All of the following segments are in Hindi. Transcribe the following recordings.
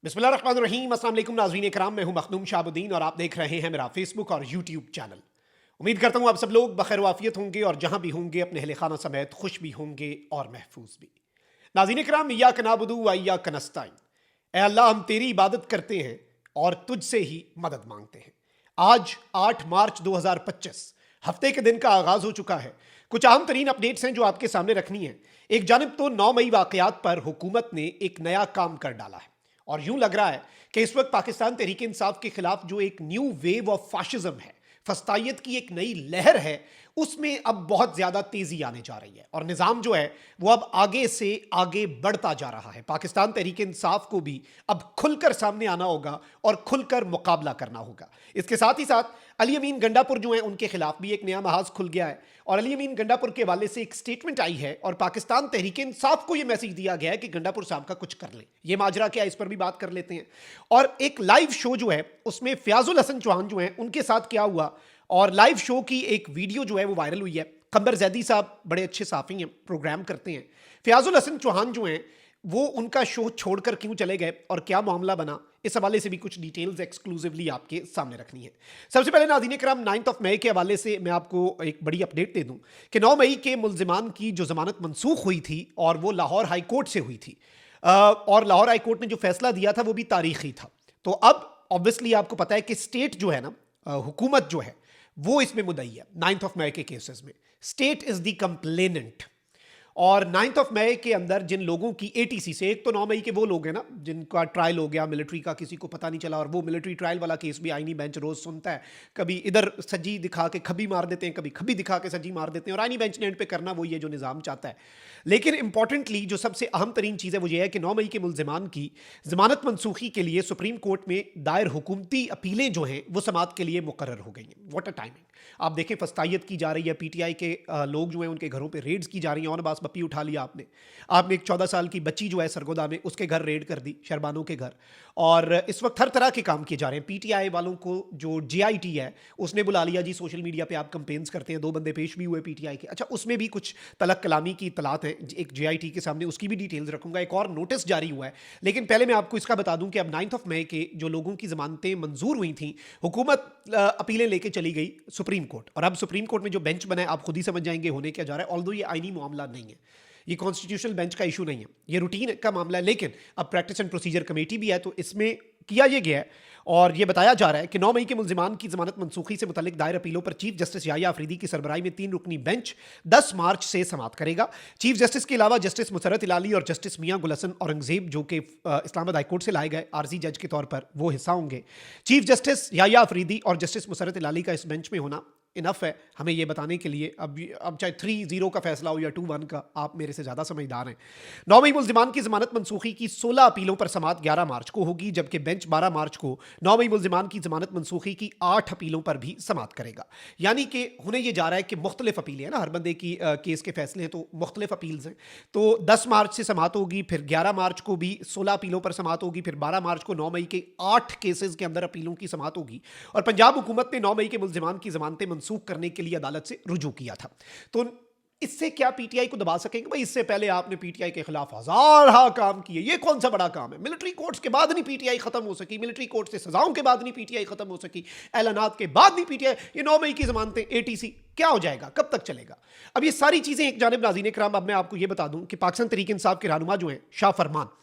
बिस्मिल्लाहिर्रहमानिर्रहीम। अस्सलाम वालेकुम नाज़रीन इकराम, मैं हूं मखदूम शाहबुद्दीन और आप देख रहे हैं मेरा फेसबुक और यूट्यूब चैनल। उम्मीद करता हूं आप सब लोग बखैर वाफियत होंगे और जहां भी होंगे अपने अहले खाना समेत खुश भी होंगे और महफूज भी। नाज़रीन इकराम, इय्याक नअबुदु व इय्याक नस्तईन। ऐ अल्लाह, हम तेरी इबादत करते हैं और तुझसे ही मदद मांगते हैं। आज 8 मार्च 2025 हफ्ते के दिन का आगाज हो चुका है। कुछ अहम तरीन अपडेट्स हैं जो आपके सामने रखनी है। एक जानब तो 9 मई वाकयात पर हुकूमत ने एक नया काम कर डाला है और यूं लग रहा है कि इस वक्त पाकिस्तान तहरीक इंसाफ के खिलाफ जो एक न्यू वेव ऑफ फाशिज्म है, फस्तायत की एक नई लहर है, उसमें अब बहुत ज्यादा तेजी आने जा रही है और निजाम जो है वो अब आगे से आगे बढ़ता जा रहा है। पाकिस्तान तहरीक इंसाफ को भी अब खुलकर सामने आना होगा और खुलकर मुकाबला करना होगा। इसके साथ ही साथ अली अमीन गंडापुर जो है उनके खिलाफ भी एक नया महाज खुल गया है और अली अमीन गंडापुर के हवाले से एक स्टेटमेंट आई है और पाकिस्तान तहरीक इंसाफ को यह मैसेज दिया गया है कि गंडापुर साहब का कुछ कर ले। ये माजरा क्या है, इस पर भी बात कर लेते हैं। और एक लाइव शो जो है उसमें फयाजुल हसन चौहान जो है उनके साथ क्या हुआ और लाइव शो की एक वीडियो जो है वो वायरल हुई है। कंबर जैदी साहब बड़े अच्छे साफी हैं, प्रोग्राम करते हैं। फयाजुल हसन चौहान जो हैं वो उनका शो छोड़कर क्यों चले गए और क्या मामला बना, इस हवाले से भी कुछ डिटेल्स एक्सक्लूसिवली आपके सामने रखनी है। सबसे पहले नाज़रीन कराम, 9 मई के हवाले से मैं आपको एक बड़ी अपडेट दे दूं कि 9 मई के मुल्जिमान की जो जमानत मनसूख हुई थी और वो लाहौर हाई कोर्ट से हुई थी और लाहौर हाई कोर्ट ने जो फैसला दिया था वो भी तारीखी था। तो अब ऑब्वियसली आपको पता है कि स्टेट जो है ना, हुकूमत जो है वो इसमें मुद्दई है। 9 मई के केसेस में स्टेट इज द कंप्लेनेंट और 9 मई के अंदर जिन लोगों की एटीसी से, एक तो 9 मई के वो लोग हैं ना जिनका ट्रायल हो गया मिलिट्री का, किसी को पता नहीं चला, और वो मिलिट्री ट्रायल वाला केस भी आईनी बेंच रोज सुनता है। कभी इधर सज्जी दिखा के खबी मार देते हैं, कभी खबी दिखा के सज्जी मार देते हैं और आईनी बेंच ने एंड पे करना वही है जो निज़ाम चाहता है। लेकिन इंपॉर्टेंटली जो सबसे अहम तरीन चीज़ है वो ये है कि 9 मई के मुल्जिमान की जमानत मनसूखी के लिए सुप्रीम कोर्ट में दायर हुकूमती अपीलें जो हैं वो समात के लिए मुकर्रर हो गई हैं। What a timing. आप देखें, फस्तायत की जा रही है, पीटीआई के लोग जो हैं उनके घरों पे रेड्स की जा रही हैं। ऑन बास बप्पी उठा लिया आपने एक 14 साल की बच्ची जो है सरगोदा में, उसके घर रेड कर दी, शरबानों के घर। और इस वक्त हर तरह के काम किए जा रहे हैं। पीटीआई वालों को जो जेआईटी है उसने बुला लिया, जी सोशल मीडिया पे आप कंपेन्स करते हैं, 2 बंदे पेश भी हुए पीटीआई के। अच्छा, उसमें भी कुछ तलक कलामी की इतलात है एक जेआईटी के सामने, उसकी भी डिटेल्स रखूंगा। एक और नोटिस जारी हुआ है। लेकिन पहले मैं आपको इसका बता दूं कि अब 9 मई के जो लोगों की जमानतें मंजूर हुई थी, हुकूमत अपीलें लेके चली गई सुप्रीम कोर्ट और अब सुप्रीम कोर्ट में जो बेंच बना है आप खुद ही समझ जाएंगे होने क्या जा रहा है। ऑल्दो ये आईनी मामला नहीं है, ये कॉन्स्टिट्यूशनल बेंच का इशू नहीं है, ये रूटीन का मामला है। लेकिन अब प्रैक्टिस एंड प्रोसीजर कमेटी भी है तो इसमें किया ये गया है और ये बताया जा रहा है कि 9 मई के मुल्जिमान की जमानत मनसूखी से मुतल्लिक दायर अपीलों पर चीफ जस्टिस याह्या अफरीदी की सरबराही में 3 रुकनी बेंच 10 मार्च से समाअत करेगा। चीफ जस्टिस के अलावा जस्टिस मुसर्रत इलाली और जस्टिस मियां गुल हसन औरंगजेब जो कि इस्लामाबाद हाईकोर्ट से लाए गए आरजी जज के तौर पर वो हिस्सा होंगे। चीफ जस्टिस याह्या अफरीदी और जस्टिस मुसर्रत इलाली का इस बेंच में होना इनफ है हमें ये बताने के लिए। अब चाहे 3-0 का फैसला हो या 2-1 का, आप मेरे से ज़्यादा समझदार हैं। 9 मई मुल्जिमान की जमानत मनसूखी की 16 अपीलों पर समाअत 11 मार्च को होगी, जबकि बेंच 12 मार्च को 9 मई मुल्जिमान की जमानत मनसूखी की 8 अपीलों पर भी समाअत करेगा। यानी कि होने ये जा रहा है कि मुख्तलिफ अपीलें हैं ना, हर बंदे की केस के फैसले हैं तो मुख्तलिफ अपील्स हैं। तो 10 मार्च से समाअत होगी, फिर 11 मार्च को भी 16 अपीलों पर समाअत होगी, फिर 12 मार्च को 9 मई के 8 केसेस के अंदर अपीलों की समाअत होगी। और पंजाब हुकूमत ने 9 मई के मुल्जिमान की जमानतें मनसूख करने के लिए अदालत से रुजू किया था। तो इससे क्या पीटीआई को दबा सकेंगे? भाई, इससे पहले आपने पीटीआई के खिलाफ हजार काम किए, ये कौन सा बड़ा काम है? मिलिट्री कोर्ट्स के बाद नहीं पीटीआई खत्म हो सकी, मिलिट्री कोर्ट से सजाओं के बाद नहीं पीटीआई खत्म हो सकी, ऐलानात के बाद नहीं पीटीआई, ये 9 मई की जमानतें एटीसी क्या हो जाएगा, कब तक चलेगा? अब ये सारी चीजें एक जानिब नाज़रीन इकराम, अब मैं आपको ये बता दूं कि पाकिस्तान तहरीक इंसाफ के रहनुमा जो हैं शाह फरमान,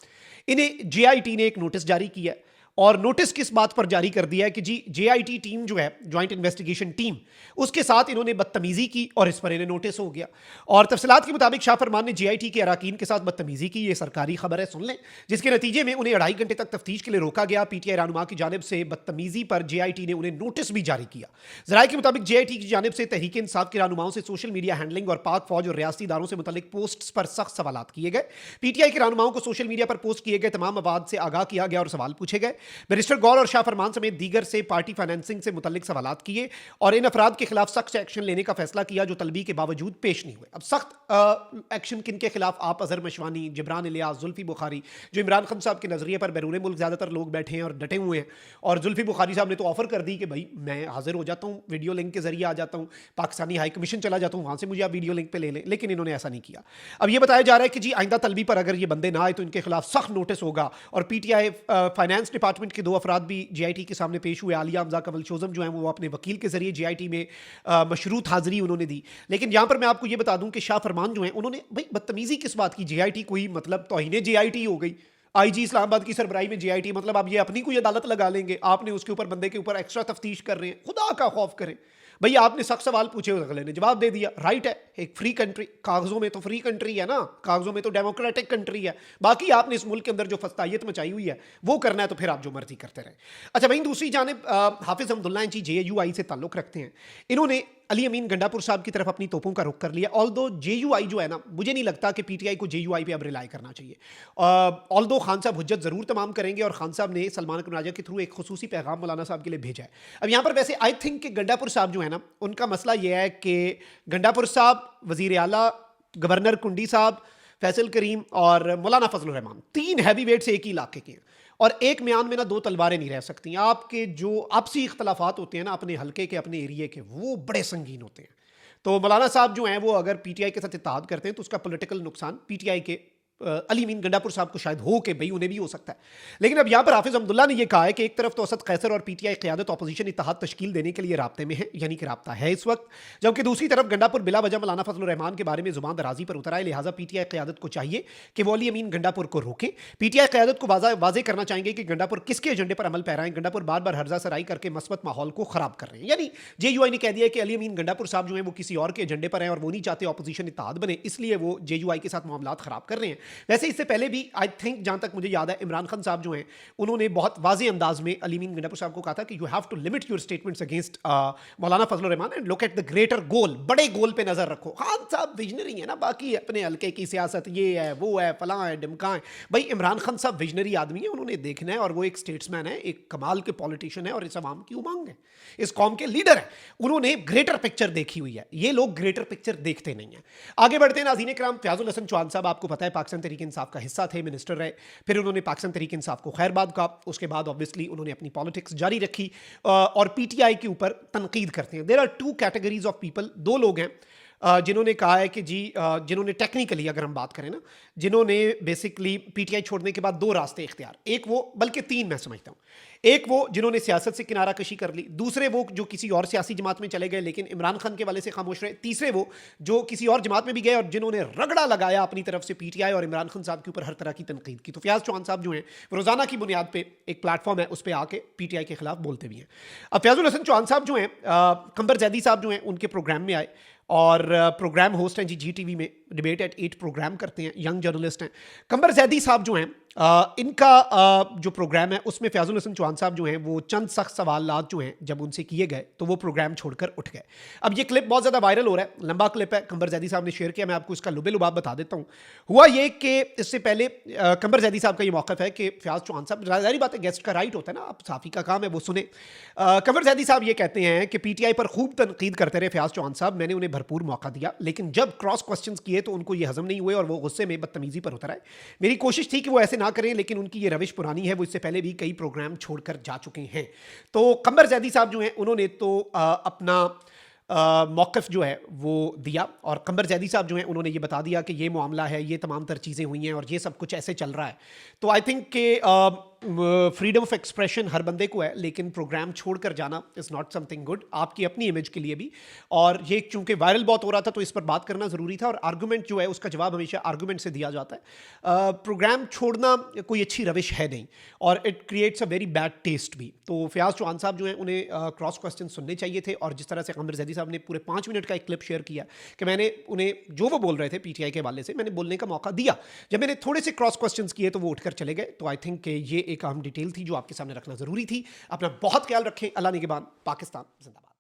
इन्हें जेआईटी ने एक नोटिस जारी किया है और नोटिस किस बात पर जारी कर दिया है कि जी जेआईटी टीम जो है, ज्वाइंट इन्वेस्टिगेशन टीम, उसके साथ इन्होंने बदतमीजी की और इस पर इन्हें नोटिस हो गया। और तफसीलात के मुताबिक शाह फरमान ने जेआईटी के अराकीन के साथ बदतमीजी की, ये सरकारी खबर है, सुन लें, जिसके नतीजे में उन्हें 2.5 घंटे तक तफ्तीश के लिए रोका गया। पीटीआई रहनुमा की जानिब से बदतमीजी पर जेआईटी ने उन्हें नोटिस भी जारी किया। जराये के मुताबिक जेआईटी की जानिब से तहरीक इंसाफ के रहनुमाओं से सोशल मीडिया हैंडलिंग और पाक फौज और रियासती इदारों से मुतल्लिक पोस्ट्स पर सख्त सवालात किए गए। पीटीआई के रहनुमाओं को सोशल मीडिया पर पोस्ट किए गए तमाम मवाद से आगाह किया गया और सवाल पूछे गए। बैरिस्टर गौर और शाह फरमान समेत दीगर से पार्टी फाइनेंसिंग से मुतल्लिक सवालात किए और इन अफराद के खिलाफ सख्त एक्शन लेने का फैसला किया जो तलबी के बावजूद पेश नहीं हुए। अब सख्त एक्शन किन के खिलाफ? आप अजहर मशवानी, जिब्रान इलियास, जुल्फी बुखारी, जो इमरान खान साहब के नजरिए पर बैरून मुल्क ज़्यादातर लोग बैठे हैं और डटे हुए हैं। और जुल्फी बुखारी साहब ने तो ऑफर कर दी कि भाई मैं हाजिर हो जाता हूँ, वीडियो लिंक के जरिए आ जाता हूँ, पाकिस्तानी हाई कमीशन चला जाता हूँ, वहाँ से मुझे आप वीडियो लिंक पे ले लें, लेकिन इन्होंने ऐसा नहीं किया। अब ये बताया जा रहा है कि जी आइंदा तलबी पर अगर ये बंदे ना आए तो इनके खिलाफ सख्त नोटिस होगा। और पीटीआई फाइनेंस डिपार्टमेंट के 2 अफराद भी जेआईटी के सामने पेश हुए। आलिया हमजा कमल शोजम जो है वो अपने वकील के जरिए जेआईटी में मशरूत हाजिरी उन्होंने दी। लेकिन यहाँ पर मैं आपको ये बता दूं कि शाह फरमान जो है उन्होंने भाई बदतमीजी किस बात की? जेआईटी कोई मतलब तौहीने जेआईटी हो गई। आईजी इस्लामाबाद की सरबराही में जेआईटी, मतलब आप ये अपनी कोई अदालत लगा लेंगे? आपने उसके ऊपर बंदे के ऊपर एक्स्ट्रा तफ्तीश कर रहे हैं, खुदा का खौफ करें। भाई आपने सख्त सवाल पूछे, अगले ने जवाब दे दिया। राइट है, एक फ्री कंट्री, कागजों में तो फ्री कंट्री है ना, कागजों में तो डेमोक्रेटिक कंट्री है। बाकी आपने इस मुल्क के अंदर जो फस्तायत मचाई हुई है वो करना है तो फिर आप जो मर्जी करते रहें। अच्छा, वहीं दूसरी जानिब हाफिज हमदुल्ला जी जेयूआई से ताल्लुक रखते हैं। इन्होंने अली अमीन गंडापुर साहब की तरफ अपनी तोपों का रुख कर लिया। ऑल्दो जेयूआई जो है ना, मुझे नहीं लगता कि पीटीआई को जेयूआई पे अब रिलाई करना चाहिए। ऑल्दो खान साहब हुज्जत ज़रूर तमाम करेंगे और खान साहब ने सलमान कुनाजा के थ्रू एक खुसूसी पैगाम मौलाना साहब के लिए भेजा है। अब यहाँ पर वैसे आई थिंक कि गंडापुर साहब जो है ना, उनका मसला यह है कि गंडापुर साहब, वज़ीर आला, गवर्नर कुंडी साहब, फैसल करीम और मौलाना फजलुर रहमान 3 हैवी वेट्स एक ही इलाके के हैं। और एक म्यान में ना 2 तलवारें नहीं रह सकती। आपके जो आपसी इख्तलाफात होते हैं ना अपने हल्के के, अपने एरिए के, वो बड़े संगीन होते हैं। तो मौलाना साहब जो हैं वो अगर पीटीआई के साथ इत्तेहाद करते हैं तो उसका पॉलिटिकल नुकसान पीटीआई के अली अमीन गंडापुर साहब को शायद हो के भाई उन्हें भी हो सकता है। लेकिन अब यहाँ पर हाफिज अब्दुल्ला ने यह कहा है कि एक तरफ तो असद कैसर और पीटीआई क़यादत अपोजिशन इत्तेहाद तश्कील देने के लिए राब्ते में है, यानी कि राब्ता है इस वक्त, जबकि दूसरी तरफ गंडापुर बिला वजह मौलाना फजलुर रहमान के बारे में जुबान दराजी पर उतर आए। लिहाजा पीटीआई क़यादत को चाहिए कि वो अली अमीन गंडापुर को रोकें। पीटीआई क़यादत को वाज़ेह करना चाहेंगे कि गंडापुर किसके एजेंडे पर अमल पैराएं। गंडापुर बार बार हर्जा सराई करके मस्बत माहौल को खराब कर रहे हैं। यानी जेयूआई ने कह दिया कि अली अमीन गंडापुर साहब जो है वो किसी और के एजेंडे पर हैं और वो नहीं चाहते अपोजिशन इत्तेहाद बने, इसलिए वो जेयूआई के साथ मामलात खराब कर रहे हैं। वैसे इससे पहले भी आई थिंक जहां तक मुझे याद है इमरान खान साहब जो हैं उन्होंने बहुत वाज़ेह अंदाज में अली अमीन गंडापुर साहब को कहा था कि you have to limit your statements against Maulana Fazlur Rehman and look at the greater goal. बड़े गोल पे नजर रखो। खान साहब विजनरी है ना, बाकी अपने हल्के की सियासत ये है वो है फलां है ढिमका है। भाई इमरान खान साहब विजनरी आदमी है, उन्होंने देखना है और वो एक स्टेट्समैन है, एक कमाल के पॉलिटिशियन है और इस अवाम की उमंग है, इस कौम के लीडर है। उन्होंने ग्रेटर पिक्चर देखी हुई है, ये लोग ग्रेटर पिक्चर देखते नहीं है। आगे बढ़ते हैं नाज़रीन कराम। फयाजुल हसन चौहान साहब आपको पता है पाकिस्तान तहरीक इंसाफ का हिस्सा थे, मिनिस्टर रहे, फिर उन्होंने पाकिस्तान तहरीक इंसाफ को खैरबाद कहा, उसके बाद ऑब्वियसली उन्होंने अपनी पॉलिटिक्स जारी रखी और पीटीआई के ऊपर तनकीद करते हैं। There are 2 categories of people, 2 लोग हैं जिन्होंने कहा है कि जी जिन्होंने टेक्निकली अगर हम बात करें ना, जिन्होंने बेसिकली पीटीआई छोड़ने के बाद 2 रास्ते इख्तियार, एक वो बल्कि 3 मैं समझता हूँ, एक वो जिन्होंने सियासत से किनारा कशी कर ली, दूसरे वो जो किसी और सियासी जमात में चले गए लेकिन इमरान खान के वाले से खामोश रहे, तीसरे वो जो किसी और जमात में भी गए और जिन्होंने रगड़ा लगाया अपनी तरफ से पीटीआई और इमरान खान साहब के ऊपर हर तरह की तनकीद की। तो फयाज चौहान साहब जो हैं रोजाना की बुनियाद पे एक प्लेटफॉर्म है उस पर आके पीटीआई के खिलाफ बोलते भी हैं। अब फयाजुल हसन चौहान साहब जो हैं कंबर जैदी साहब जो हैं उनके प्रोग्राम में आए और प्रोग्राम होस्ट हैं जी टीवी में, डिबेट एट 8 प्रोग्राम करते हैं, यंग जर्नलिस्ट हैं। कंबर जैदी साहब जो हैं इनका जो प्रोग्राम है उसमें फयाजुल हसन चौहान साहब जो हैं वो चंद सख्त सवालात जो हैं जब उनसे किए गए तो वो प्रोग्राम छोड़कर उठ गए। अब ये क्लिप बहुत ज़्यादा वायरल हो रहा है, लंबा क्लिप है, कंबर जैदी साहब ने शेयर किया, मैं आपको इसका लुबे लुबाब बता देता हूँ। हुआ ये कि इससे पहले कंबर जैदी साहब का ये मौक़िफ़ है कि फयाज चौहान साहब, ज़ाहिर बात है गेस्ट का राइट होता है ना, आप साफ़ी का काम है वो सुने। कंबर जैदी साहब ये कहते हैं कि पीटीआई पर खूब तनकीद करते रहे फयाज चौहान साहब, मैंने उन्हें भरपूर मौका दिया, लेकिन जब क्रॉस क्वेश्चन किए तो उनको ये हजम नहीं हुए और वो गुस्से में बदतमीजी पर उतर आए। मेरी कोशिश थी कि वो ऐसे ना करें, लेकिन उनकी ये रविश पुरानी है, वो इससे पहले भी कई प्रोग्राम छोड़कर जा चुके हैं। तो कंबर जैदी साहब जो हैं उन्होंने तो अपना मौक़िफ़ जो है वो दिया और कंबर जैदी साहब जो हैं उन्होंने ये बता दिया कि ये मामला है, ये तमाम तर चीज़ें हुई हैं और ये सब कुछ ऐसे चल रहा है। तो आई थिंक कि फ्रीडम ऑफ एक्सप्रेशन हर बंदे को है, लेकिन प्रोग्राम छोड़कर जाना इज़ नॉट समथिंग गुड, आपकी अपनी इमेज के लिए भी। और ये चूंकि वायरल बहुत हो रहा था तो इस पर बात करना ज़रूरी था और आर्गूमेंट जो है उसका जवाब हमेशा आर्गूमेंट से दिया जाता है। प्रोग्राम छोड़ना कोई अच्छी रविश है नहीं और it creates a very bad taste भी। तो फयाज चौहान साहब जो हैं उन्हें क्रॉस क्वेश्चन सुनने चाहिए थे और जिस तरह से कंबर जैदी साहब ने पूरे 5 मिनट का एक क्लिप शेयर किया कि मैंने उन्हें जो वो बोल रहे थे पीटीआई के हवाले से मैंने बोलने का मौका दिया, जब मैंने थोड़े से क्रॉस क्वेश्चन किए तो वो उठकर चले गए। तो आई थिंक ये एक अहम डिटेल थी जो आपके सामने रखना ज़रूरी थी। अपना बहुत ख्याल रखें। अल्लाह निगहबान। पाकिस्तान जिंदाबाद।